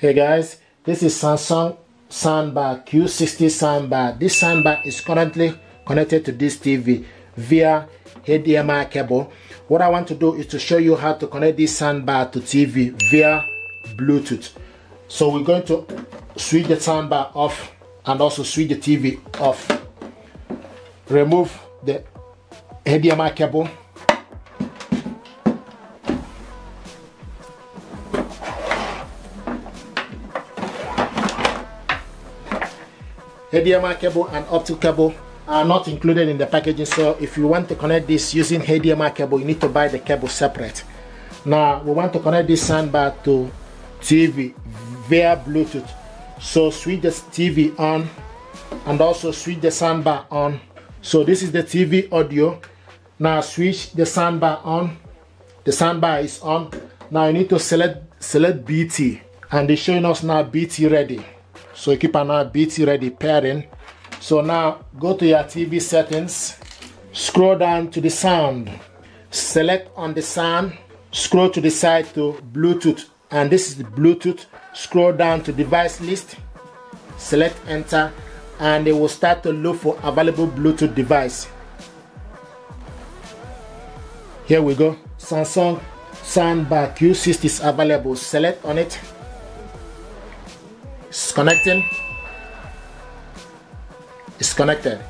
Hey guys, this is Samsung Soundbar Q60 Soundbar. This soundbar is currently connected to this TV via HDMI cable. What I want to do is to show you how to connect this soundbar to TV via Bluetooth. So we're going to switch the soundbar off and also switch the TV off. Remove the HDMI cable. HDMI cable and optical cable are not included in the packaging, so if you want to connect this using HDMI cable, you need to buy the cable separate. Now we want to connect this soundbar to TV via Bluetooth, so switch the TV on and also switch the soundbar on. So this is the TV audio. Now switch the soundbar on. The soundbar is on. Now you need to select BT, and they're showing us now BT ready. So you keep an eye BT ready pairing. So now go to your TV settings, scroll down to the sound, select on the sound, scroll to the side to Bluetooth, and this is the Bluetooth. Scroll down to device list, select enter, and it will start to look for available Bluetooth device. Here we go. Samsung Soundbar Q60 is available. Select on it. It's connecting. It's connected.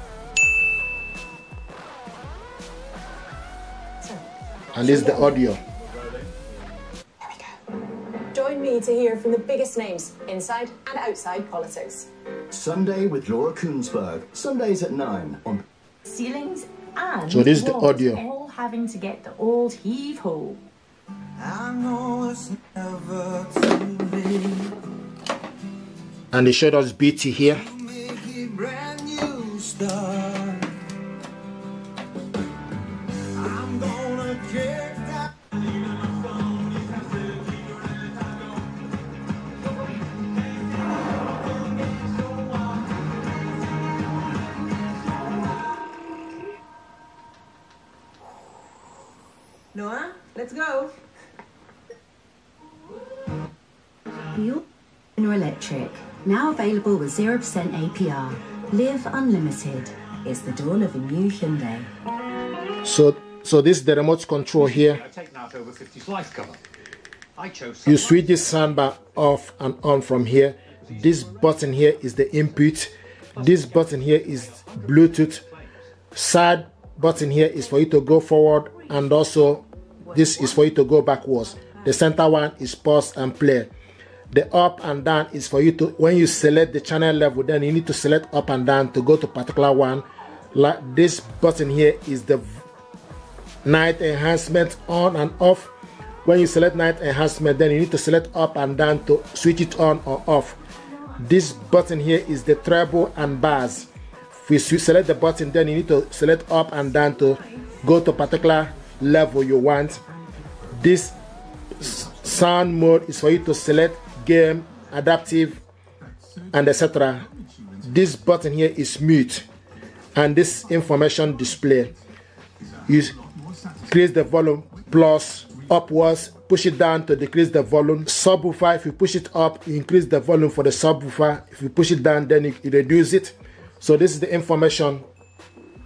And this is the audio. Here we go. Join me to hear from the biggest names inside and outside politics. Sunday with Laura Koonsberg. Sundays at 9 on ceilings and so this is the walls, audio. all having to get the old heave-ho. I know it's never too late. And they showed us BT here. Make a brand new start. I'm gonna get that. Noah, let's go. Your Electric, now available with 0% APR. Live unlimited. It's the dawn of a new Hyundai. So this is the remote control here. You switch this soundbar off and on from here. This button here is the input. This button here is Bluetooth. Side button here is for you to go forward, and also this is for you to go backwards. The center one is pause and play. The up and down is for you to, when you select the channel level, then you need to select up and down to go to particular one. Like this button here is the night enhancement on and off. When you select night enhancement, then you need to select up and down to switch it on or off. This button here is the treble and bass. If you select the button, then you need to select up and down to go to particular level you want. This sound mode is for you to select game, adaptive, and etc. This button here is mute, and this information display. You increase the volume plus upwards, push it down to decrease the volume. Subwoofer, if you push it up, you increase the volume for the subwoofer. If you push it down, then you reduce it. So this is the information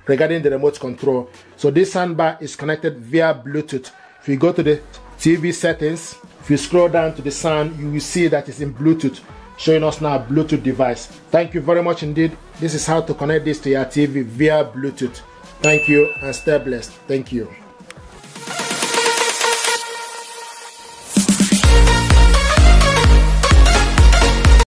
regarding the remote control. So this soundbar is connected via Bluetooth. If you go to the TV settings, if you scroll down to the sound, you will see that it's in Bluetooth, showing us now a Bluetooth device. Thank you very much indeed. This is how to connect this to your TV via Bluetooth. Thank you and stay blessed. Thank you.